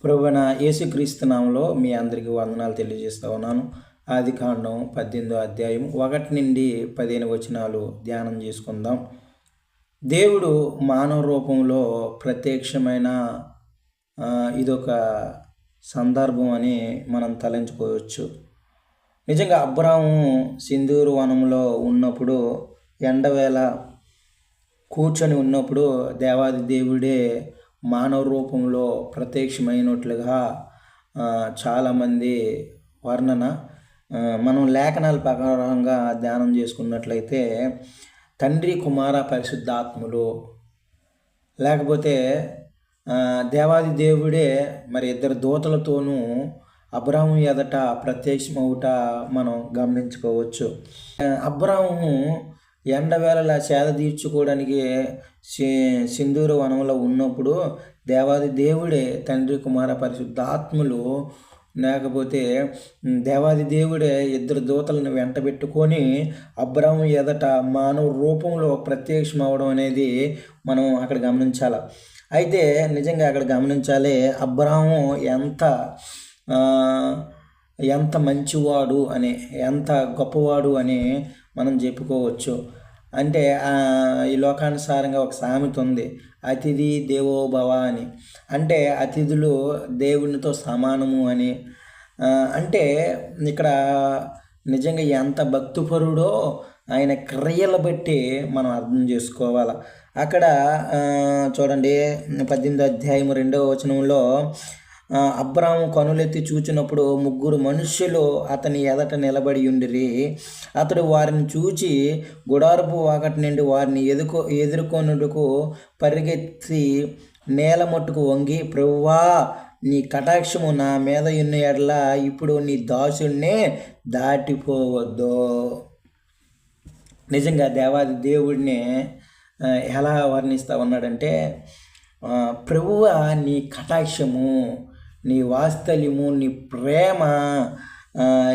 ప్రభువైన యేసుక్రీస్తు నామములో మీ అందరికీ వందనాలు తెలియజేస్తా ఉన్నాను. ఆదికాండం 18వ అధ్యాయం 1 నుండి 15 వచనాలు ధ్యానం చేసుకుందాం. దేవుడు మానవ రూపంలో ప్రత్యక్షమైన ఇదొక సందర్భం అని మనం తలంచుకోవచ్చు. నిజంగా అబ్రాము సింధూరు వనంలో ఉన్నప్పుడు ఎండవేళ కూర్చొని ఉన్నప్పుడు దేవాది దేవుడే మానవ రూపంలో ప్రత్యక్షమైనట్లుగా చాలామంది వర్ణన. మనం లేఖనాల ప్రకారంగా ధ్యానం చేసుకున్నట్లయితే తండ్రి కుమార పరిశుద్ధాత్ములు లేకపోతే దేవాది దేవుడే మరి ఇద్దరు దూతలతోనూ అబ్రాము ఎదట ప్రత్యక్షమవుట మనం గమనించుకోవచ్చు. అబ్రాము ఎండవేళలా సేద తీర్చుకోవడానికి సింధూర వనంలో ఉన్నప్పుడు దేవాది దేవుడే తండ్రి కుమార పరిశుద్ధాత్ములు లేకపోతే దేవాది దేవుడే ఇద్దరు దూతలను వెంటబెట్టుకొని అబ్రాము ఎదట మానవ రూపంలో ప్రత్యక్షం అవడం అనేది మనం అక్కడ గమనించాలి. అయితే నిజంగా అక్కడ గమనించాలి, అబ్రాము ఎంత మంచివాడు అని, ఎంత గొప్పవాడు అని మనం చెప్పుకోవచ్చు. అంటే ఈ లోకానుసారంగా ఒక సామెత ఉంది, అతిథి దేవోభవ అని. అంటే అతిథులు దేవునితో సమానము అని. అంటే ఇక్కడ నిజంగా ఎంత భక్తిపరుడో ఆయన క్రియలు బట్టి మనం అర్థం చేసుకోవాలి. అక్కడ చూడండి 18వ అధ్యాయం 2వ వచనంలో అబ్రాము కనులెత్తి చూచినప్పుడు 3 మనుష్యులు అతని ఎదట నిలబడి ఉండిరి. అతడు వారిని చూచి గుడారపు వాకటి నుండి వారిని ఎదుర్కొనుటకు పరిగెత్తి నేల మట్టుకు వంగి, ప్రభువా నీ కటాక్షము నా మీద ఉన్న ఎడల ఇప్పుడు నీ దాసుడినే దాటిపోవద్దు. నిజంగా దేవాది దేవుడిని ఎలా వర్ణిస్తూ ఉన్నాడంటే, ప్రభువా నీ కటాక్షము, నీ వాత్సల్యము, నీ ప్రేమ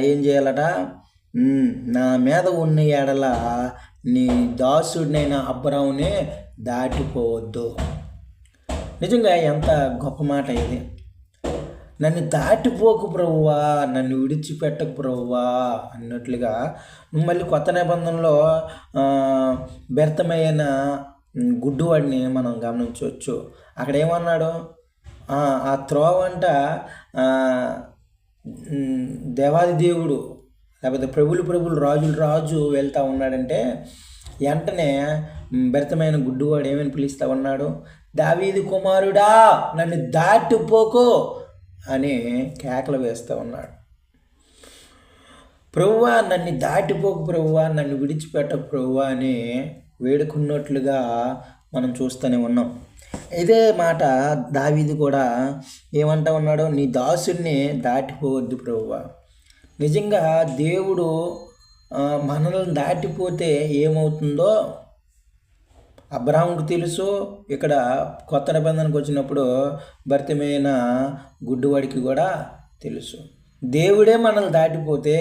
ఏం చేయాలట, నా మీద ఉన్న ఎడల నీ దాసుడినైన అబ్రామునే దాటిపోవద్దు. నిజంగా ఎంత గొప్ప మాట ఇది. నన్ను దాటిపోకు ప్రభువా, నన్ను విడిచిపెట్టకు ప్రభువా అన్నట్లుగా. మళ్ళీ కొత్త నిబంధనలో వ్యర్థమైన గుడ్డివాడిని మనం గమనించవచ్చు. అక్కడ ఏమన్నాడు, ఆ త్రోవంట దేవాది దేవుడు లేకపోతే ప్రభులు రాజు వెళ్తూ ఉన్నాడంటే వెంటనే వ్యర్థమైన గుడ్డివాడు ఏమని పిలుస్తూ ఉన్నాడు, దావీదు కుమారుడా నన్ను దాటిపోకు అని కేకలు వేస్తూ ఉన్నాడు. ప్రభువా నన్ను దాటిపోకు ప్రభువా, నన్ను విడిచిపెట్టకు ప్రభువా అని వేడుకున్నట్లుగా మనం చూస్తూనే ఉన్నాం. ఇదే మాట దావీదు కూడా ఏమంటా ఉన్నాడు, నీ దాసుడిని దాటిపోవద్దు ప్రభువా. నిజంగా దేవుడు మనల్ని దాటిపోతే ఏమవుతుందో అబ్రాముకు తెలుసు. ఇక్కడ కొత్త నిబంధనకు వచ్చినప్పుడు భర్తమైన గుడ్డివాడికి కూడా తెలుసు. దేవుడే మనల్ని దాటిపోతే,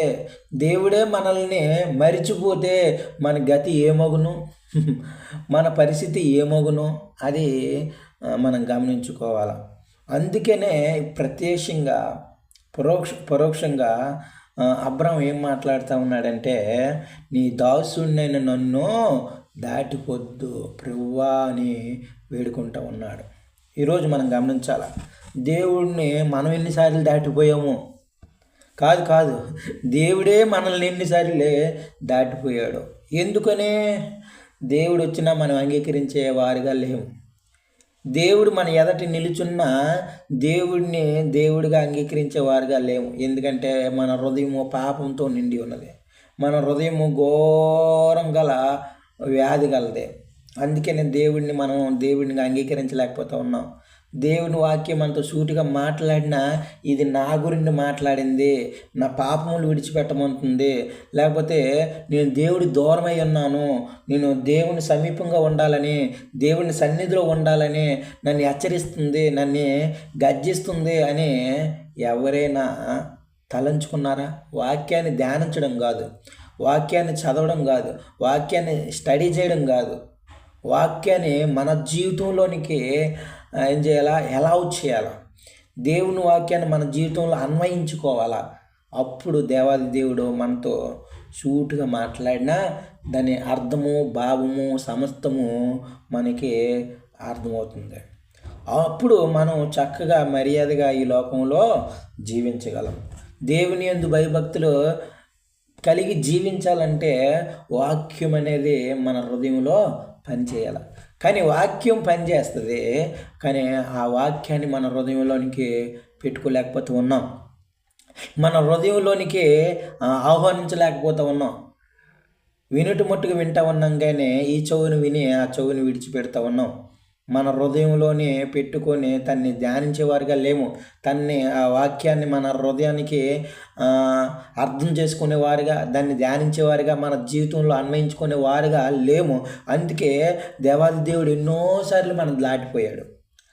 దేవుడే మనల్ని మరిచిపోతే మన గతి ఏమగును, మన పరిస్థితి ఏమగును అది మనం గమనించుకోవాలి. అందుకనే ప్రత్యక్షంగా పరోక్షంగా అబ్రాము ఏం మాట్లాడుతూ ఉన్నాడంటే, నీ దాసుడినైన నన్ను దాటిపోద్దు ప్రభువా అని వేడుకుంటూ ఉన్నాడు. ఈరోజు మనం గమనించాలి, దేవుడిని మనం ఎన్నిసార్లు దాటిపోయాము కాదు, దేవుడే మనల్ని ఎన్నిసార్లు దాటిపోయాడు. ఎందుకని? దేవుడు వచ్చినా మనం అంగీకరించే వారిగా లేము. దేవుడు మన ఎదటి నిలుచున్న దేవుడిని దేవుడిగా అంగీకరించే వారిగా లేము. ఎందుకంటే మన హృదయము పాపంతో నిండి ఉన్నది, మన హృదయము ఘోరం గల వ్యాధి గలదే. అందుకనే మనం దేవుడిని అంగీకరించలేకపోతూ ఉన్నాం. దేవుని వాక్యం మనతో సూటిగా మాట్లాడినా ఇది నా గురించి మాట్లాడింది, నా పాపములు విడిచిపెట్టమంటుంది, లేకపోతే నేను దేవుడి దూరమై ఉన్నాను, నేను దేవుని సమీపంగా ఉండాలని, దేవుని సన్నిధిలో ఉండాలని నన్ను హెచ్చరిస్తుంది, నన్ను గర్జిస్తుంది అని ఎవరైనా తలంచుకున్నారా? వాక్యాన్ని ధ్యానించడం కాదు, వాక్యాన్ని చదవడం కాదు, వాక్యాన్ని స్టడీ చేయడం కాదు, వాక్యాన్ని మన జీవితంలోనికి ఏం చేయాలా, అలౌ చేయాలా. దేవుని వాక్యాన్ని మన జీవితంలో అన్వయించుకోవాలా. అప్పుడు దేవాది దేవుడు మనతో సూటుగా మాట్లాడినా దాని అర్థము, భావము, సమస్తము మనకి అర్థమవుతుంది. అప్పుడు మనం చక్కగా మర్యాదగా ఈ లోకంలో జీవించగలం. దేవుని యందు భయభక్తులు కలిగి జీవించాలంటే వాక్యం అనేది మన హృదయంలో పనిచేయాలి. కానీ వాక్యం పనిచేస్తుంది, కానీ ఆ వాక్యాన్ని మన హృదయంలోనికి పెట్టుకోలేకపోతూ ఉన్నాం. మన హృదయంలోనికి ఆహ్వానించలేకపోతూ ఉన్నాం. వినుటి మట్టుకు వింటూ ఉన్నాం, కానీ ఈ చెవుని విని ఆ చెవుని విడిచిపెడతా ఉన్నాం. మన హృదయంలోనే పెట్టుకొని తన్ని ధ్యానించేవారుగా లేము. ఆ వాక్యాన్ని మన హృదయానికి అర్థం చేసుకునేవారుగా, దాన్ని ధ్యానించేవారుగా, మన జీవితంలో అన్వయించుకునేవారుగా లేము. అందుకే దేవాది దేవుడు ఎన్నోసార్లు మనం దాటిపోయాడు.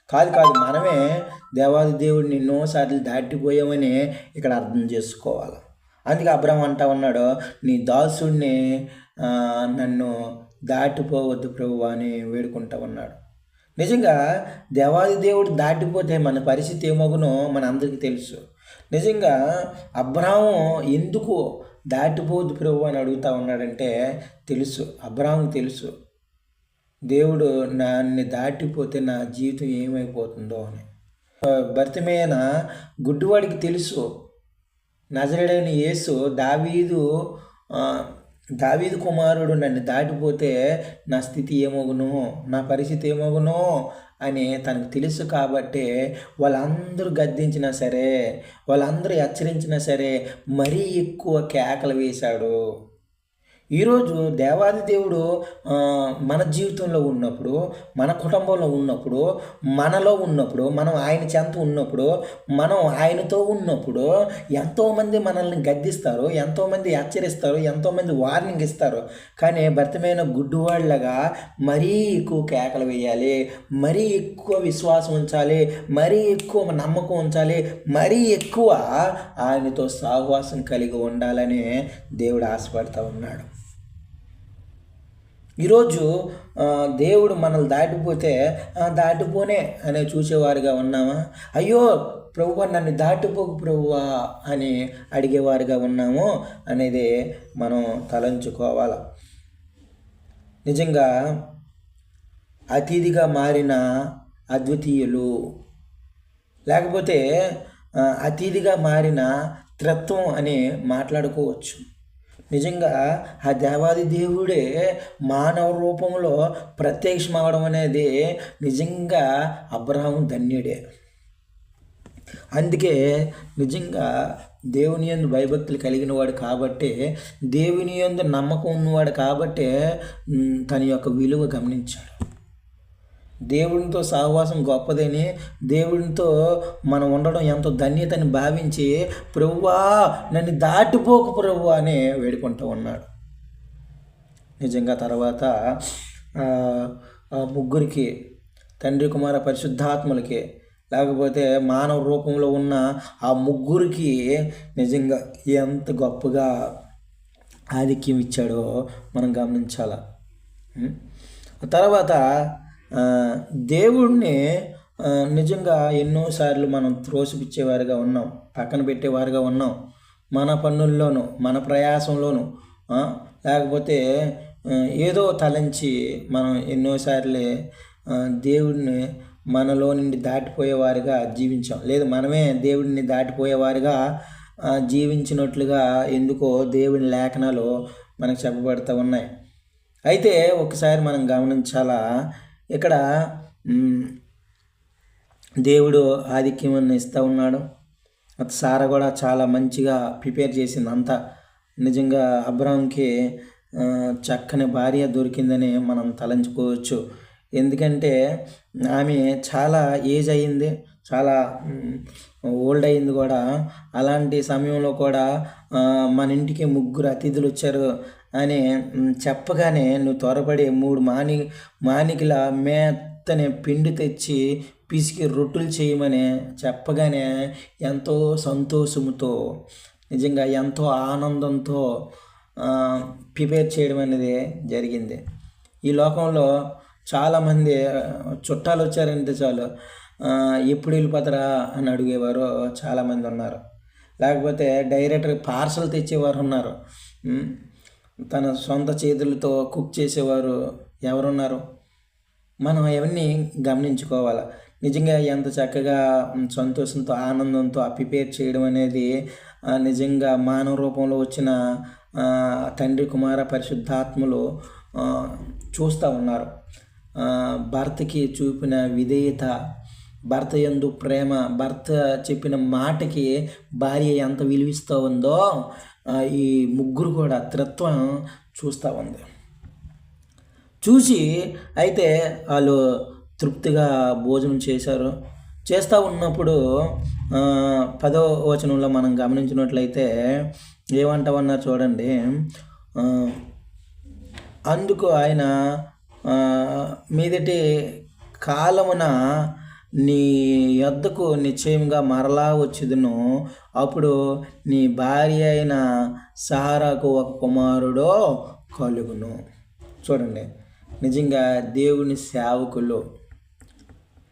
కాదు మనమే దేవాది దేవుడిని ఎన్నోసార్లు దాటిపోయామని ఇక్కడ అర్థం చేసుకోవాలి. అందుకే అబ్రహాము అంటా ఉన్నాడు, నీ దాసుడిని నన్ను దాటిపోవద్దు ప్రభువా అని వేడుకుంటా ఉన్నాడు. నిజంగా దేవాది దేవుడు దాటిపోతే మన పరిస్థితి ఏమగునో మన అందరికీ తెలుసు. నిజంగా అబ్రహాము ఎందుకు దాటిపోవద్దు ప్రభువా అని అడుగుతూ ఉన్నాడంటే తెలుసు, అబ్రహాముకు తెలుసు దేవుడు నన్ను దాటిపోతే నా జీవితం ఏమైపోతుందో అని. భర్తమైన గుడ్డివాడికి తెలుసు నజరేయుడైన యేసు దావీదు కుమారుడు నన్ను దాటిపోతే నా స్థితి ఏమగునో, నా పరిస్థితి ఏమగునో అని తనకు తెలుసు. కాబట్టి వాళ్ళందరూ గద్దించినా సరే, వాళ్ళందరూ హెచ్చరించినా సరే మరీ ఎక్కువ కేకలు వేశాడు. ఈరోజు దేవాది దేవుడు మన జీవితంలో ఉన్నప్పుడు, మన కుటుంబంలో ఉన్నప్పుడు, మనలో ఉన్నప్పుడు, మనం ఆయన చెంత ఉన్నప్పుడు, మనం ఆయనతో ఉన్నప్పుడు ఎంతోమంది మనల్ని గద్దిస్తారు, ఎంతోమంది హెచ్చరిస్తారు, ఎంతోమంది వార్నింగ్ ఇస్తారు. కానీ భర్తమైన గుడ్డివాళ్ళగా మరీ ఎక్కువ కేకలు వేయాలి, మరీ ఎక్కువ విశ్వాసం ఉంచాలి, మరీ ఎక్కువ నమ్మకం ఉంచాలి, మరీ ఎక్కువ ఆయనతో సహవాసం కలిగి ఉండాలని దేవుడు ఆశపడతా ఉన్నాడు. ఈరోజు దేవుడు మనల్ని దాటిపోతే దాటిపోనే అనే చూసేవారుగా ఉన్నామా? అయ్యో ప్రభువా నన్ను దాటిపోకు ప్రభువా అని అడిగేవారుగా ఉన్నాము అనేది మనం తలంచుకోవాలి. నిజంగా అతిథిగా మారిన అద్వితీయులు, లేకపోతే అతిథిగా మారిన త్రిత్వం అని మాట్లాడుకోవచ్చు. నిజంగా ఆ దేవాది దేవుడే మానవ రూపంలో ప్రత్యక్షమవడం అనేది నిజంగా అబ్రహాము ధన్యుడే. అందుకే నిజంగా దేవుని యందు భయభక్తులు కలిగిన వాడు కాబట్టి, దేవుని యందు నమ్మకం ఉన్నవాడు కాబట్టి తన యొక్క విలువ గమనించాడు. దేవునితో సహవాసం గొప్పదని, దేవునితో మనం ఉండడం ఎంతో ధన్యతని భావించి ప్రభువా నన్ను దాటిపోకు ప్రభువా అని వేడుకుంటూ ఉన్నాడు. నిజంగా తర్వాత ముగ్గురికి, తండ్రి కుమార పరిశుద్ధాత్మలకి, లేకపోతే మానవ రూపంలో ఉన్న ఆ ముగ్గురికి నిజంగా ఎంత గొప్పగా ఆధిక్యం ఇచ్చాడో మనం గమనించాల. తర్వాత దేవుడిని నిజంగా ఎన్నోసార్లు మనం త్రోసిపుచ్చేవారుగా ఉన్నాం, పక్కన పెట్టేవారుగా ఉన్నాం. మన పనుల్లోనూ, మన ప్రయాసంలోనూ, లేకపోతే ఏదో తలంచి మనం ఎన్నోసార్లు దేవుడిని మనలో నుండి దాటిపోయేవారుగా జీవించాం. లేదు మనమే దేవుడిని దాటిపోయేవారుగా జీవించినట్లుగా ఎందుకో దేవుని లేఖనాలు మనకు చెప్పబడుతూ ఉన్నాయి. అయితే ఒకసారి మనం గమనించాలా, ఇక్కడ దేవుడు ఆధిక్యం ఇస్తూ ఉన్నాడు. సారా కూడా చాలా మంచిగా ప్రిపేర్ చేసింది అంతా. నిజంగా అబ్రహాంకి చక్కని భార్య దొరికిందని మనం తలంచుకోవచ్చు. ఎందుకంటే ఆమె చాలా ఏజ్ అయ్యింది, చాలా ఓల్డ్ అయింది కూడా. అలాంటి సమయంలో కూడా మన ఇంటికి ముగ్గురు అతిథులు వచ్చారు అని చెప్పగానే నువ్వు త్వరపడి 3 మానికల మెత్తని పిండి తెచ్చి పిసికి రొట్టెలు చేయమని చెప్పగానే ఎంతో సంతోషముతో, నిజంగా ఎంతో ఆనందంతో ప్రిపేర్ చేయడం అనేది జరిగింది. ఈ లోకంలో చాలామంది చుట్టాలు వచ్చారంటే చాలు ఎప్పుడు వెళ్ళిపోతారా అని అడిగేవారు చాలామంది ఉన్నారు. లేకపోతే డైరెక్ట్గా పార్సల్ తెచ్చేవారు ఉన్నారు. తన సొంత చేతులతో కుక్ చేసేవారు ఎవరున్నారు. మనం అవన్నీ గమనించుకోవాలి. నిజంగా ఎంత చక్కగా సంతోషంతో ఆనందంతో ప్రిపేర్ చేయడం అనేది నిజంగా మానవ రూపంలో వచ్చిన తండ్రి కుమార పరిశుద్ధాత్మలు చూస్తూ ఉన్నారు. భర్తకి చూపిన విధేయత, భర్త యందు ప్రేమ, భర్త చెప్పిన మాటకి భార్య ఎంత విలువిస్తూ ఉందో ఈ ముగ్గురు కూడా త్రిత్వం చూస్తూ ఉంది. చూసి అయితే వాళ్ళు తృప్తిగా భోజనం చేస్తూ ఉన్నప్పుడు 10వ వచనంలో మనం గమనించినట్లయితే ఏమంటామన్నారు చూడండి. అందుకు ఆయన మీదటి కాలమున నీ యొద్దకు నిశ్చయంగా మరలా వచ్చేదను, అప్పుడు నీ భార్య అయిన సారాకు ఒక కుమారుడో కలుగును. చూడండి, నిజంగా దేవుని సేవకులు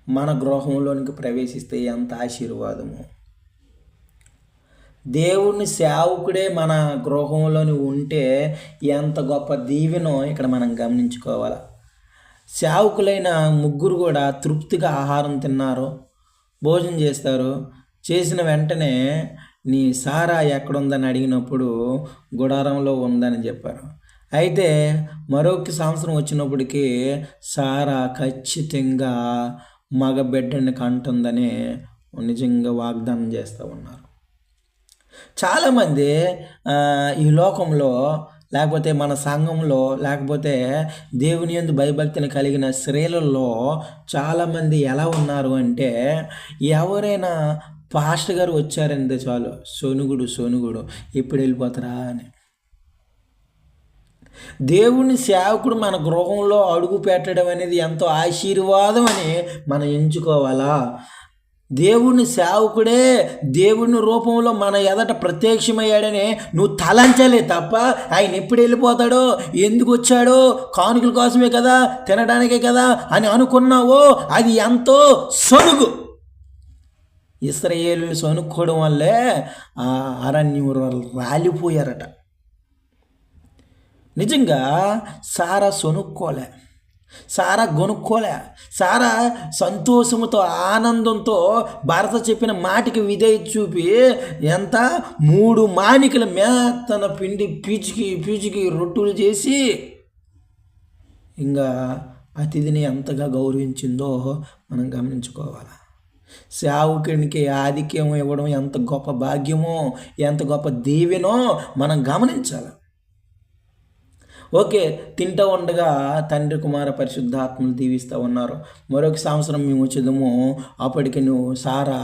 మన గృహంలోనికి ప్రవేశిస్తే ఎంత ఆశీర్వాదము. దేవుని సేవకుడే మన గృహంలోని ఉంటే ఎంత గొప్ప దీవెనో ఇక్కడ మనం గమనించుకోవాలి. సేవకులైన ముగ్గురు కూడా తృప్తిగా ఆహారం తిన్నారు, భోజనం చేస్తారు. చేసిన వెంటనే నీ సారా ఎక్కడుందని అడిగినప్పుడు గుడారంలో ఉందని చెప్పారు. అయితే మరొక సంవత్సరం వచ్చినప్పటికీ సారా ఖచ్చితంగా మగబిడ్డని కంటుందని నిజంగా వాగ్దానం చేస్తూ ఉన్నారు. చాలామంది ఈ లోకంలో, లేకపోతే మన సంఘంలో, లేకపోతే దేవుని యందు భయభక్తిని కలిగిన స్త్రీలలో చాలామంది ఎలా ఉన్నారు అంటే, ఎవరైనా పాస్టర్ గారు వచ్చారంటే చాలు సొనుగుడు ఎప్పుడు వెళ్ళిపోతారా అని. దేవుని సేవకుడు మన గృహంలో అడుగు పెట్టడం అనేది ఎంతో ఆశీర్వాదం అని మనం ఎంచుకోవాలా. దేవుని సేవకుడే దేవుని రూపంలో మన ఎదట ప్రత్యక్షమయ్యాడని నువ్వు తలంచలే తప్ప ఆయన ఎప్పుడు వెళ్ళిపోతాడో, ఎందుకు వచ్చాడో, కానుకల కోసమే కదా, తినడానికే కదా అని అనుకున్నావో అది ఎంతో సొనుగు. ఇశ్రాయేలు సొనుక్కోవడం వల్లే ఆ అరణ్యం రాలిపోయారట. నిజంగా సారా సొనుక్కోలే, సారా గొనుక్కోలే. సారా సంతోషముతో ఆనందంతో భర్త చెప్పిన మాటకి విధేయత చూపి ఎంత 3 మానికల మేతన పిండి పీచికి రొట్టులు చేసి ఇంకా అతిథిని ఎంతగా గౌరవించిందో మనం గమనించుకోవాలి. సేవకునికి ఆధిక్యం ఇవ్వడం ఎంత గొప్ప భాగ్యమో, ఎంత గొప్ప దీవెనో మనం గమనించాలి. ఓకే, తింటూ ఉండగా తండ్రి కుమార పరిశుద్ధాత్మలు దీవిస్తూ ఉన్నారు. మరొక సంవత్సరం మేము వచ్చేదము, అప్పటికి నువ్వు సారా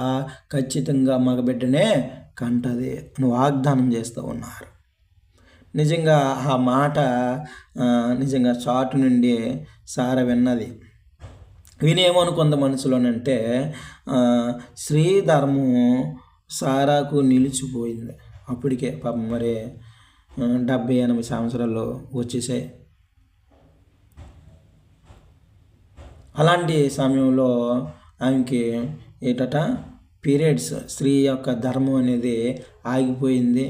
ఖచ్చితంగా మగబిడ్డనే కంటది నువ్వు వాగ్దానం చేస్తూ ఉన్నారు. నిజంగా ఆ మాట నిజంగా చాటు నుండి సారా విన్నది. వినేమనుకుంది మనసులోనంటే శ్రీధర్మం సారాకు నిలిచిపోయింది. అప్పటికే పాపం మరి 70-80 సంవత్సరాలు వచ్చేసాయి. అలాంటి సమయంలో ఆమెకి పీరియడ్స్, స్త్రీ యొక్క ధర్మం అనేది ఆగిపోయింది.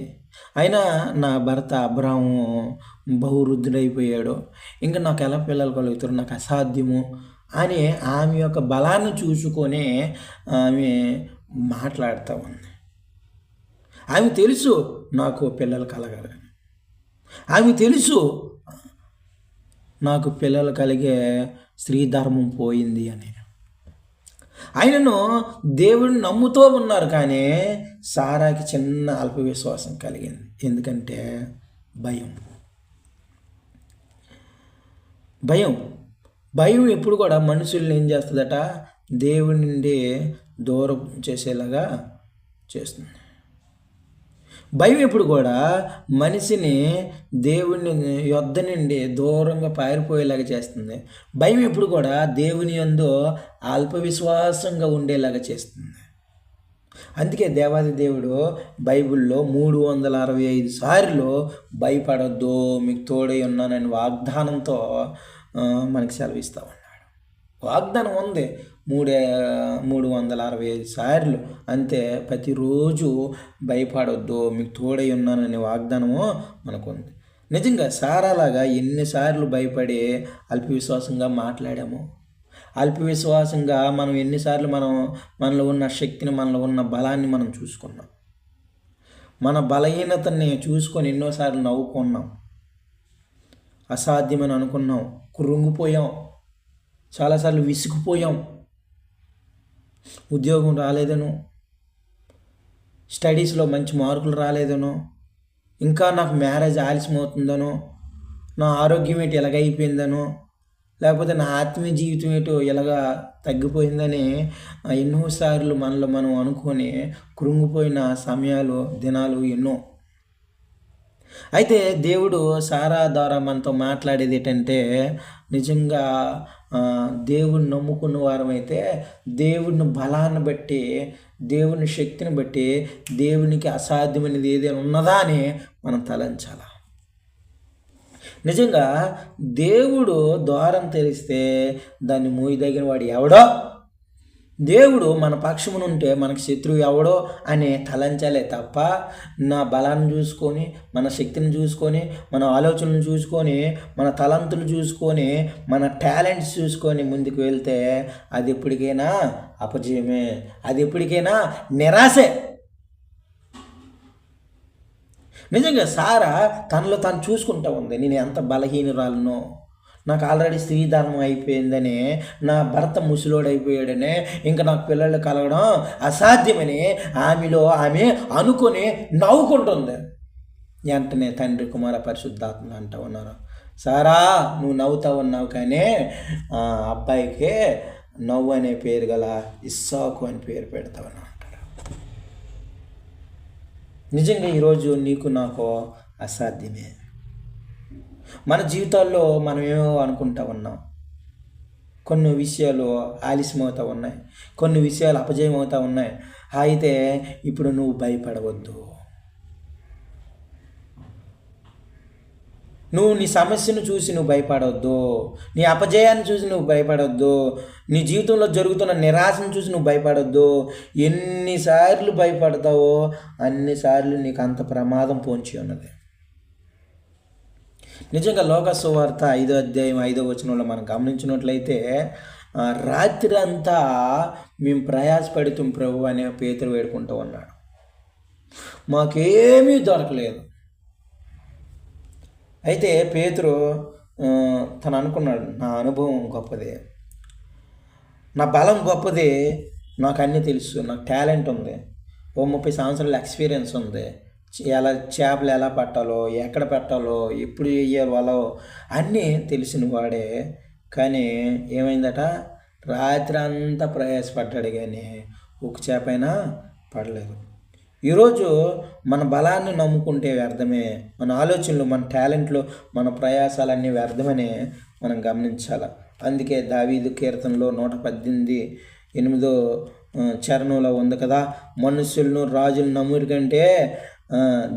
అయినా నా భర్త అబ్రాహాము బహువృద్ధుడైపోయాడు, ఇంకా నాకు ఎలా పిల్లలు కలుగుతారు, నాకు అసాధ్యము అని ఆమె యొక్క బలాన్ని చూసుకొని ఆమె మాట్లాడుతూ ఉంది. ఆమె తెలుసు నాకు పిల్లలు కలగాలని, ఆమె తెలుసు నాకు పిల్లలు కలిగే స్త్రీ ధర్మం పోయింది అని. ఆయనను దేవుడిని నమ్ముతూ ఉన్నారు, కానీ సారాకి చిన్న అల్పవిశ్వాసం కలిగింది. ఎందుకంటే భయం ఎప్పుడు కూడా మనుషుల్ని ఏం చేస్తుందట, దేవుడి నుండి దూరం చేసేలాగా చేస్తుంది. భయం ఎప్పుడు కూడా మనిషిని దేవుని యొద్ద నుండి దూరంగా పారిపోయేలాగా చేస్తుంది. భయం ఎప్పుడు కూడా దేవుని యందు అల్పవిశ్వాసంగా ఉండేలాగా చేస్తుంది. అందుకే దేవాది దేవుడు బైబిల్లో 365 సార్లు భయపడొద్దు, మీకు తోడై ఉన్నానని వాగ్దానంతో మనకి సెలవిస్తూ ఉన్నాడు. వాగ్దానం ఉంది. 365 సార్లు అంతే. ప్రతిరోజు భయపడొద్దు, మీకు తోడై ఉన్నాననే వాగ్దానము మనకుంది. నిజంగా సారాలాగా ఎన్నిసార్లు భయపడి అల్పవిశ్వాసంగా మాట్లాడాము. అల్పవిశ్వాసంగా మనం ఎన్నిసార్లు మనలో ఉన్న శక్తిని, మనలో ఉన్న బలాన్ని మనం చూసుకున్నాం. మన బలహీనతని చూసుకొని ఎన్నోసార్లు నవ్వుకున్నాం. అసాధ్యమని అనుకున్నాం, కృంగిపోయాం, చాలాసార్లు విసిగిపోయాం. ఉద్యోగం రాలేదనో, స్టడీస్లో మంచి మార్కులు రాలేదనో, ఇంకా నాకు మ్యారేజ్ ఆలస్యం అవుతుందనో, నా ఆరోగ్యం ఏంటి ఎలాగైపోయిందనో, లేకపోతే నా ఆత్మీయ జీవితం ఏంటో ఎలాగా తగ్గిపోయిందని ఎన్నోసార్లు మనలో మనం అనుకొని కృంగిపోయిన సమయాలు, దినాలు ఎన్నో. అయితే దేవుడు సారా ద్వారా మనతో మాట్లాడేది ఏంటంటే, నిజంగా దేవుడిని నమ్ముకున్న వారమైతే దేవుడిని బలాన్ని బట్టి, దేవుని శక్తిని బట్టి, దేవునికి అసాధ్యమైనది ఏదైనా ఉన్నదా అని మనం తలంచాలి. నిజంగా దేవుడు ద్వారం తెరిస్తే దాన్ని మూయదగిన వాడు ఎవడో, దేవుడు మన పక్షమునుంటే మనకు శత్రువు ఎవడో అని తలంచాలే తప్ప, నా బలాన్ని చూసుకొని, మన శక్తిని చూసుకొని, మన ఆలోచనలు చూసుకొని, మన తలంతులు చూసుకొని, మన టాలెంట్స్ చూసుకొని ముందుకు వెళ్తే అది ఎప్పటికైనా అపజయమే, అది ఎప్పటికైనా నిరాశే. నిజంగా సారా తనలో తను చూసుకుంటూ ఉంది, నేను ఎంత బలహీనురాలను, నాకు ఆల్రెడీ స్త్రీ ధర్మం అయిపోయిందని, నా భర్త ముసలోడైపోయాడని, ఇంకా నాకు పిల్లలు కలగడం అసాధ్యమని ఆమెలో ఆమె అనుకొని నవ్వుకుంటుంది. వెంటనే తండ్రి, కుమార, పరిశుద్ధాత్మ అంటూ ఉన్నారు, సారా నువ్వు నవ్వుతూ ఉన్నావు, కానీ అబ్బాయికి నవ్వు అనే పేరు గల ఇస్సాకు అని పేరు పెడతావు అంటారు. నిజంగా ఈరోజు నీకు నాకు అసాధ్యమే. మన జీవితాల్లో మనం ఏమో అనుకుంటా ఉన్నాం, కొన్ని విషయాలు ఆలస్యం అవుతూ ఉన్నాయి, కొన్ని విషయాలు అపజయం అవుతూ ఉన్నాయి. అయితే ఇప్పుడు నువ్వు భయపడవద్దు. నువ్వు నీ సమస్యను చూసి నువ్వు భయపడవద్దు, నీ అపజయాన్ని చూసి నువ్వు భయపడవద్దు, నీ జీవితంలో జరుగుతున్న నిరాశను చూసి నువ్వు భయపడవద్దు. ఎన్నిసార్లు భయపడతావో అన్నిసార్లు నీకు అంత ప్రమాదం పొంచి ఉన్నది. నిజంగా లోకాసు సువార్త 5వ అధ్యాయం 5వ వచనంలో మనం గమనించినట్లయితే, రాత్రి అంతా మేము ప్రయాసపడుతాం ప్రభు అనే పేతురు వేడుకుంటూ ఉన్నాడు. మాకేమీ దొరకలేదు. అయితే పేతురు తను అనుకున్నాడు, నా అనుభవం గొప్పది, నా బలం గొప్పది, నాకు అన్నీ తెలుసు, నాకు టాలెంట్ ఉంది, 30 సంవత్సరాల ఎక్స్పీరియన్స్ ఉంది, ఎలా చేపలు ఎలా పట్టాలో, ఎక్కడ పెట్టాలో, ఎప్పుడు వేయాలో వాళ్ళో అన్నీ తెలిసిన వాడే. కానీ ఏమైందట, రాత్రి అంతా ప్రయాసపడ్డాడు కానీ ఒక చేప అయినా పడలేదు. ఈరోజు మన బలాన్ని నమ్ముకుంటే వ్యర్థమే, మన ఆలోచనలు, మన టాలెంట్లు, మన ప్రయాసాలన్నీ వ్యర్థమని మనం గమనించాలి. అందుకే దావీదు కీర్తనలో 118:8 చరణంలో ఉంది కదా, మనుషులను రాజులను నమ్ముడి కంటే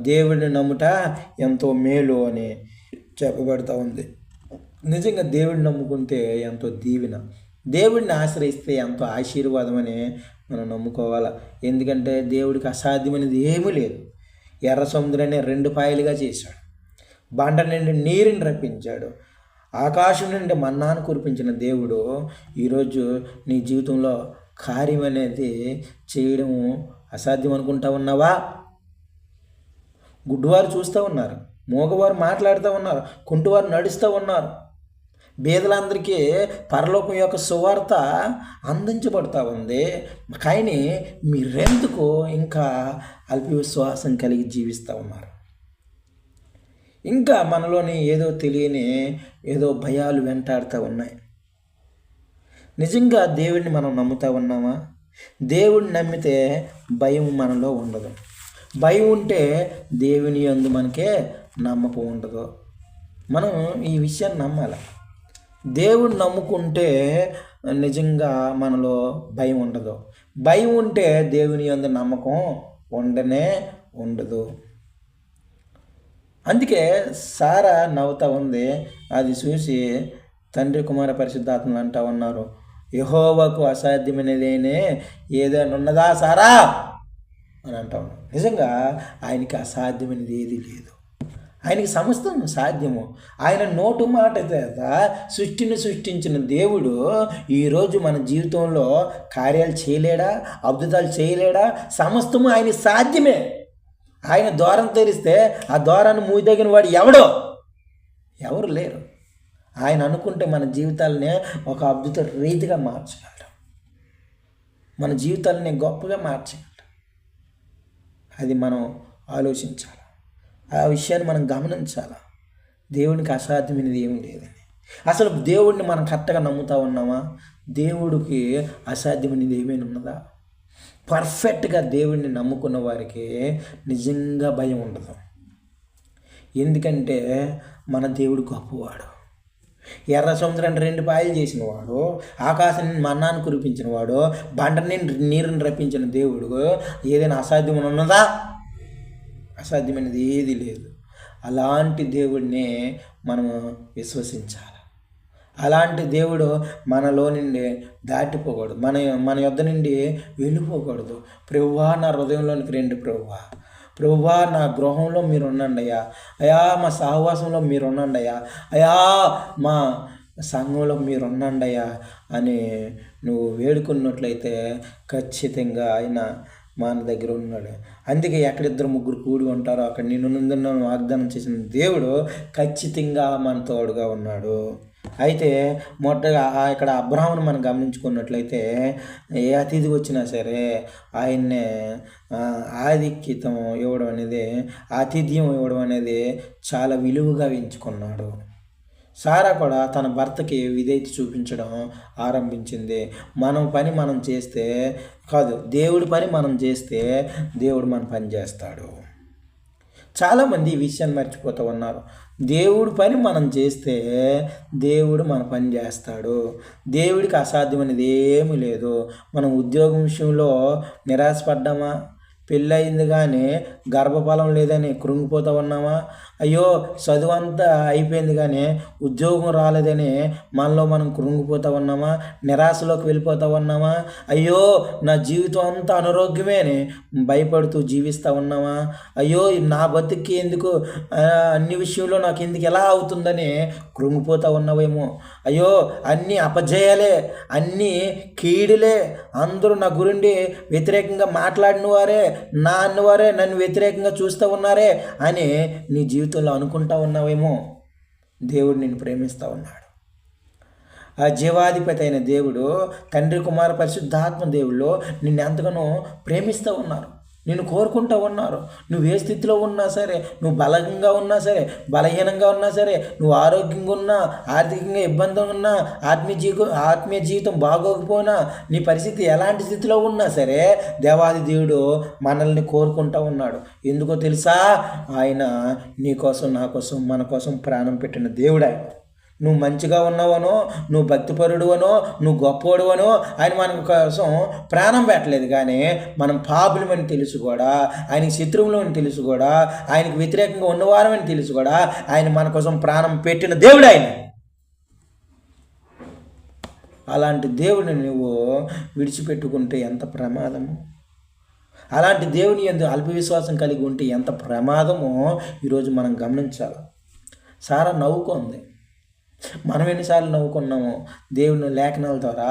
దేవుడిని నమ్ముట ఎంతో మేలు అని చెప్పబడుతూ ఉంది. నిజంగా దేవుడిని నమ్ముకుంటే ఎంతో దీవెన, దేవుడిని ఆశ్రయిస్తే ఎంతో ఆశీర్వాదం అని మనం నమ్ముకోవాలి. ఎందుకంటే దేవుడికి అసాధ్యమైనది ఏమీ లేదు. ఎర్ర సముద్రాన్ని 2 పాయలుగా చేశాడు, బండ నుండి నీరుని రప్పించాడు, ఆకాశం నుండి మన్నాను కురిపించిన దేవుడు ఈరోజు నీ జీవితంలో కార్యం అనేది చేయడం అసాధ్యం అనుకుంటా ఉన్నావా? గుడ్డివారు చూస్తూ ఉన్నారు, మూగవారు మాట్లాడుతూ ఉన్నారు, కుంటివారు నడుస్తూ ఉన్నారు. బీదలందరికీ పరలోకం యొక్క సువార్త అందించబడుతూ ఉంది. కానీ మీరెందుకు ఇంకా అల్పవిశ్వాసం కలిగి జీవిస్తూ ఉన్నారు? ఇంకా మనలోని ఏదో తెలియని ఏదో భయాలు వెంటాడుతూ ఉన్నాయి. నిజంగా దేవుడిని మనం నమ్ముతూ ఉన్నామా? దేవుడిని నమ్మితే భయం మనలో ఉండదు. భయం ఉంటే దేవుని యందు మనకే నమ్మకం ఉండదు. మనం ఈ విషయాన్ని నమ్మాలి. దేవుడిని నమ్ముకుంటే నిజంగా మనలో భయం ఉండదు. భయం ఉంటే దేవుని యందు నమ్మకం ఉండనే ఉండదు. అందుకే సారా నవ్వుతూ ఉంది. అది చూసి తండ్రి, కుమార, పరిశుద్ధాత్మలు అంటూ ఉన్నారు, యెహోవాకు అసాధ్యమైనదేనే ఏదైనా ఉన్నదా సారా అని అంటాం. నిజంగా ఆయనకి అసాధ్యమైనది ఏది లేదు. ఆయనకి సమస్తం సాధ్యము. ఆయన నోటు మాట చేత సృష్టిని సృష్టించిన దేవుడు ఈరోజు మన జీవితంలో కార్యాలు చేయలేడా? అద్భుతాలు చేయలేడా? సమస్తము ఆయన సాధ్యమే. ఆయన ద్వారం తెరిస్తే ఆ ద్వారాన్ని మూయదగిన వాడు ఎవరు లేరు. ఆయన అనుకుంటే మన జీవితాలనే ఒక అద్భుత రీతిగా మార్చగలరు. మన జీవితాలని గొప్పగా మార్చగలరు. అది మనం ఆలోచించాలి. ఆ విషయాన్ని మనం గమనించాలి. దేవునికి అసాధ్యమైనది ఏమీ లేదని. అసలు దేవుడిని మనం కరెక్ట్గా నమ్ముతా ఉన్నామా? దేవుడికి అసాధ్యమైనది ఏమైనా ఉన్నదా? పర్ఫెక్ట్గా దేవుడిని నమ్ముకున్న వారికి నిజంగా భయం ఉండదు. ఎందుకంటే మన దేవుడు గొప్పవాడు. ఎర్ర సముద్రాన్ని 2 పాయలు చేసినవాడు, ఆకాశాన్ని మన్నాను కురిపించినవాడు, బండని నీరుని రప్పించిన దేవుడు ఏదైనా అసాధ్యం ఉన్నదా? అసాధ్యమైనది ఏది లేదు. అలాంటి దేవుడిని మనము విశ్వసించాలి. అలాంటి దేవుడు మనలో నుండి దాటిపోకూడదు. మన యొద్ద నుండి వెళ్ళిపోకూడదు. ప్రభువా నా హృదయంలోనికి రండి, ప్రభువా నా గృహంలో మీరు ఉండండి అయ్యా, అయా మా సహవాసంలో మీరు ఉండండి అయ్యా, అయా మా సంఘంలో మీరు ఉండండి అయ్యా అని నువ్వు వేడుకున్నట్లయితే ఖచ్చితంగా ఆయన మన దగ్గర ఉన్నాడు. అందుకే ఎక్కడిద్దరు ముగ్గురు కూడి ఉంటారో అక్కడ నేను వాగ్దానం చేసిన దేవుడు ఖచ్చితంగా మన తోడుగా ఉన్నాడు. అయితే మొట్టగా ఇక్కడ అబ్రాహామును మనం గమనించుకున్నట్లయితే ఏ అతిథి వచ్చినా సరే ఆయన్నే ఆధిక్యతం ఇవ్వడం అనేది, ఆతిథ్యం ఇవ్వడం అనేది చాలా విలువగా ఎంచుకున్నాడు. సారా కూడా తన భర్తకి విధేయత చూపించడం ఆరంభించింది. మనం పని మనం చేస్తే కాదు, దేవుడి పని మనం చేస్తే దేవుడు మన పని చేస్తాడు. చాలామంది ఈ విషయాన్ని మర్చిపోతూ ఉన్నారు. దేవుడి పని మనం చేస్తే దేవుడు మన పని చేస్తాడు. దేవుడికి అసాధ్యమైనది ఏమీ లేదు. మనం ఉద్యోగం విషయంలో నిరాశపడ్డామా? పెళ్ళయింది కానీ గర్భఫలం లేదని కృంగిపోతూ ఉన్నామా? అయ్యో చదువు అంతా అయిపోయింది కానీ ఉద్యోగం రాలేదని మనలో మనం కృంగిపోతూ ఉన్నామా? నిరాశలోకి వెళ్ళిపోతూ ఉన్నామా? అయ్యో నా జీవితం అంతా అనారోగ్యమే అని భయపడుతూ జీవిస్తూ ఉన్నామా? అయ్యో నా బతుక్కి ఎందుకు, అన్ని విషయంలో నాకు ఎందుకు ఎలా అవుతుందని కృంగిపోతూ ఉన్నావేమో. అయ్యో అన్నీ అపజయాలే, అన్నీ కీడులే, అందరూ నా గురించి వ్యతిరేకంగా మాట్లాడిన వారే, నా అన్నవారే నన్ను వ్యతిరేకంగా చూస్తూ ఉన్నారే అని నీ జీవితంలో అనుకుంటా ఉన్నావేమో. దేవుడు నిన్ను ప్రేమిస్తూ ఉన్నాడు. ఆ జీవాధిపతి అయిన దేవుడు, తండ్రి కుమార పరిశుద్ధాత్మ దేవుళ్ళు నిన్ను ఎంతగానో ప్రేమిస్తూ ఉన్నారు, నిన్ను కోరుకుంటూ ఉన్నారు. నువ్వు ఏ స్థితిలో ఉన్నా సరే, నువ్వు బలంగా ఉన్నా సరే, బలహీనంగా ఉన్నా సరే, నువ్వు ఆరోగ్యంగా ఉన్నా, ఆర్థికంగా ఇబ్బంది ఉన్నా, ఆత్మీయ జీవితం బాగోకపోయినా, నీ పరిస్థితి ఎలాంటి స్థితిలో ఉన్నా సరే దేవాది దేవుడు మనల్ని కోరుకుంటూ ఉన్నాడు. ఎందుకో తెలుసా? ఆయన నీ కోసం, నా కోసం, మన కోసం ప్రాణం పెట్టిన దేవుడు ఆయన. నువ్వు మంచిగా ఉన్నావనో, నువ్వు భక్తిపరుడువనో, నువ్వు గొప్పవాడువనో ఆయన మన కోసం ప్రాణం పెట్టలేదు. కానీ మనం పాపులమని తెలుసు కూడా, ఆయనకి శత్రువులని తెలుసు కూడా, ఆయనకు వ్యతిరేకంగా ఉన్నవారమని తెలుసు కూడా ఆయన మన కోసం ప్రాణం పెట్టిన దేవుడు ఆయన. అలాంటి దేవుడిని నువ్వు విడిచిపెట్టుకుంటే ఎంత ప్రమాదము. అలాంటి దేవుని యందు అల్పవిశ్వాసం కలిగి ఉంటే ఎంత ప్రమాదమో ఈరోజు మనం గమనించాలి. సారా నవ్వుకుంది. మనం ఎన్నిసార్లు నవ్వుకున్నాము? దేవుని లేఖనాల ద్వారా,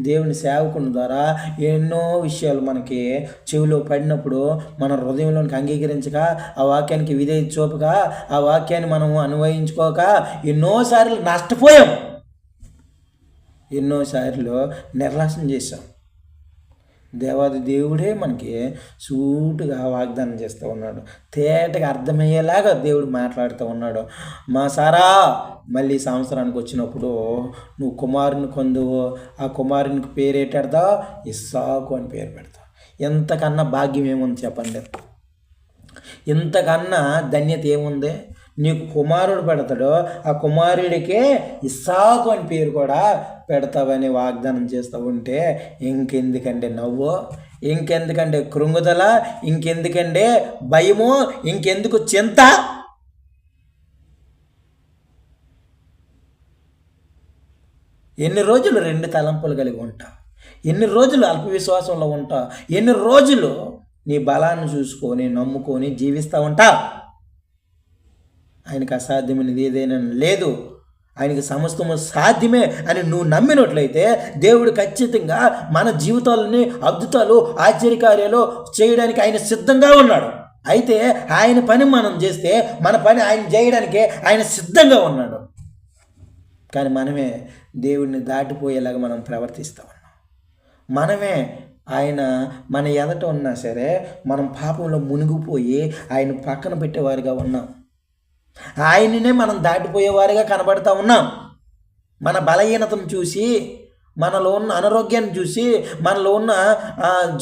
దేవుని సేవకుని ద్వారా ఎన్నో విషయాలు మనకి చెవిలో పడినప్పుడు మన హృదయంలోనికి అంగీకరించక, ఆ వాక్యానికి విధేయత చూపక, ఆ వాక్యాన్ని మనం అన్వయించుకోక ఎన్నోసార్లు నష్టపోయాం, ఎన్నోసార్లు నిర్లక్ష్యం చేశాం. దేవాది దేవుడే మనకి సూటుగా వాగ్దానం చేస్తూ ఉన్నాడు. తేటగా అర్థమయ్యేలాగా దేవుడు మాట్లాడుతూ ఉన్నాడు. మా సారా, మళ్ళీ సంవత్సరానికి వచ్చినప్పుడు నువ్వు కుమారుని కొందువు, ఆ కుమారునికి పేరు ఏంటెడతావు? ఇస్సాకు అని పేరు పెడతావు. ఎంతకన్నా భాగ్యం ఏముంది చెప్పండి? ఇంతకన్నా ధన్యత ఏముంది? నీకు కుమారుడు పెడతాడో ఆ కుమారుడికే ఇస్సాకు అని పేరు కూడా పెడతావని వాగ్దానం చేస్తూ ఉంటే ఇంకెందుకంటే నవ్వు, ఇంకెందుకంటే కృంగుదల, ఇంకెందుకంటే భయము, ఇంకెందుకు చింత? ఎన్ని రోజులు రెండు తలంపులు కలిగి ఉంటావు? ఎన్ని రోజులు అల్ప విశ్వాసంలో ఉంటావు? ఎన్ని రోజులు నీ బలాన్ని చూసుకొని నమ్ముకొని జీవిస్తూ ఉంటావు? ఆయనకు అసాధ్యమైనది ఏదైనా లేదు. ఆయనకి సమస్తము సాధ్యమే అని నువ్వు నమ్మినట్లయితే దేవుడు ఖచ్చితంగా మన జీవితాలని అద్భుతాలు ఆశ్చర్యకార్యాలు చేయడానికి ఆయన సిద్ధంగా ఉన్నాడు. అయితే ఆయన పని మనం చేస్తే మన పని ఆయన చేయడానికే ఆయన సిద్ధంగా ఉన్నాడు. కానీ మనమే దేవుడిని దాటిపోయేలాగా మనం ప్రవర్తిస్తూ ఉన్నాం. మనమే ఆయన మన ఎదట ఉన్నా సరే మనం పాపంలో మునిగిపోయి ఆయన పక్కన పెట్టేవారుగా ఉన్నాం. ఆయననే మనం దాటిపోయేవారుగా కనబడతా ఉన్నాం. మన బలహీనతను చూసి, మనలో ఉన్న అనారోగ్యాన్ని చూసి, మనలో ఉన్న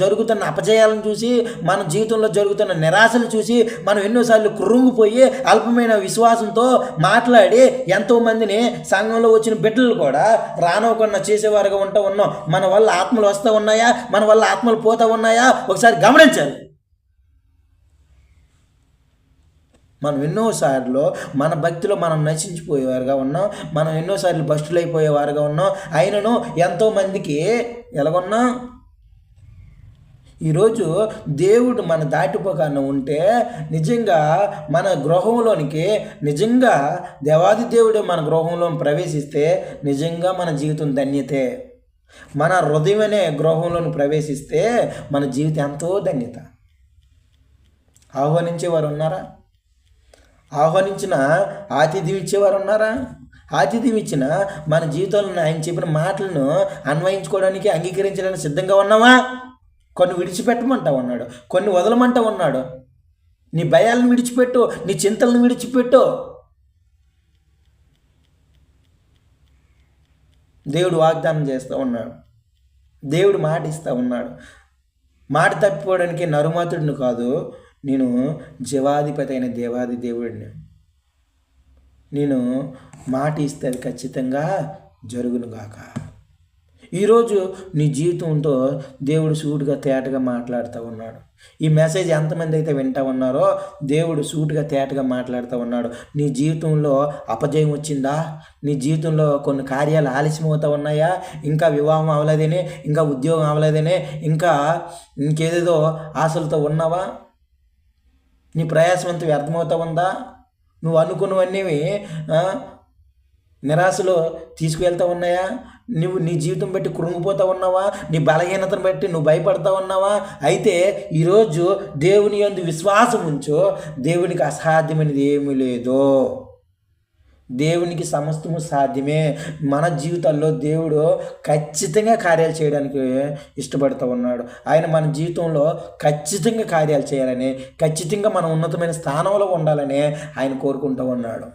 జరుగుతున్న అపజయాలను చూసి, మన జీవితంలో జరుగుతున్న నిరాశలు చూసి మనం ఎన్నోసార్లు కృంగిపోయి అల్పమైన విశ్వాసంతో మాట్లాడి ఎంతోమందిని సంఘంలో వచ్చిన బిడ్డలు కూడా రానవకుండా చేసేవారుగా ఉన్నాం. మన వల్ల ఆత్మలు వస్తూ ఉన్నాయా, మన వల్ల ఆత్మలు పోతూ ఉన్నాయా ఒకసారి గమనించాలి. మనం ఎన్నోసార్లు మన భక్తిలో మనం నశించిపోయేవారుగా ఉన్నాం. మనం ఎన్నోసార్లు భ్రష్టులైపోయేవారుగా ఉన్నాం. అయినను ఎంతోమందికి ఎలాగొన్నాం. ఈరోజు దేవుడు మన దాటిపోకుండా ఉంటే నిజంగా మన గృహంలోనికి నిజంగా దేవాది దేవుడు మన గృహంలో ప్రవేశిస్తే నిజంగా మన జీవితం ధన్యతే. మన హృదయం అనే గృహంలోని ప్రవేశిస్తే మన జీవితం ఎంతో ధన్యత. ఆహ్వానించేవారు ఉన్నారా? ఆహ్వానించిన ఆతిథ్యం ఇచ్చేవారు ఉన్నారా? ఆతిథ్యం ఇచ్చిన మన జీవితంలో ఆయన చెప్పిన మాటలను అన్వయించుకోవడానికి అంగీకరించడానికి సిద్ధంగా ఉన్నావా? కొన్ని విడిచిపెట్టమంటా ఉన్నాడు, కొన్ని వదలమంటా ఉన్నాడు. నీ భయాలను విడిచిపెట్టు, నీ చింతలను విడిచిపెట్టు. దేవుడు వాగ్దానం చేస్తూ ఉన్నాడు. దేవుడు మాట ఇస్తూ ఉన్నాడు. మాట తప్పిపోవడానికి నరుమాతుడిని కాదు, నేను జీవాధిపతి అయిన దేవాది దేవుడిని. నేను మాట ఇస్తే అది ఖచ్చితంగా జరుగునుగాక. ఈరోజు నీ జీవితంతో దేవుడు సూటుగా తేటగా మాట్లాడుతూ ఉన్నాడు. ఈ మెసేజ్ ఎంతమంది అయితే వింటూ ఉన్నారో దేవుడు సూటుగా తేటగా మాట్లాడుతూ ఉన్నాడు. నీ జీవితంలో అపజయం వచ్చిందా? నీ జీవితంలో కొన్ని కార్యాలు ఆలస్యం అవుతూ ఉన్నాయా? ఇంకా వివాహం అవ్వలేదని, ఇంకా ఉద్యోగం అవ్వలేదని, ఇంకా ఇంకేదేదో ఆశలతో ఉన్నావా? నీ ప్రయాసం అంతా వ్యర్థమవుతా ఉందా? నువ్వు అనుకున్నవన్నీ నిరాశలో తీసుకువెళ్తూ ఉన్నాయా? నువ్వు నీ జీవితం బట్టి కృంగిపోతూ ఉన్నావా? నీ బలహీనతను బట్టి నువ్వు భయపడతా ఉన్నావా? అయితే ఈరోజు దేవుని యందు విశ్వాసం ఉంచు. దేవునికి అసాధ్యమైనది ఏమీ లేదు. దేవునికి సమస్తము సాధ్యమే. మన జీవితాల్లో దేవుడు ఖచ్చితంగా కార్యాలు చేయడానికి ఇష్టపడుతూ ఉన్నాడు. ఆయన మన జీవితంలో ఖచ్చితంగా కార్యాలు చేయాలని, ఖచ్చితంగా మనం ఉన్నతమైన స్థానంలో ఉండాలని ఆయన కోరుకుంటూ ఉన్నాడు.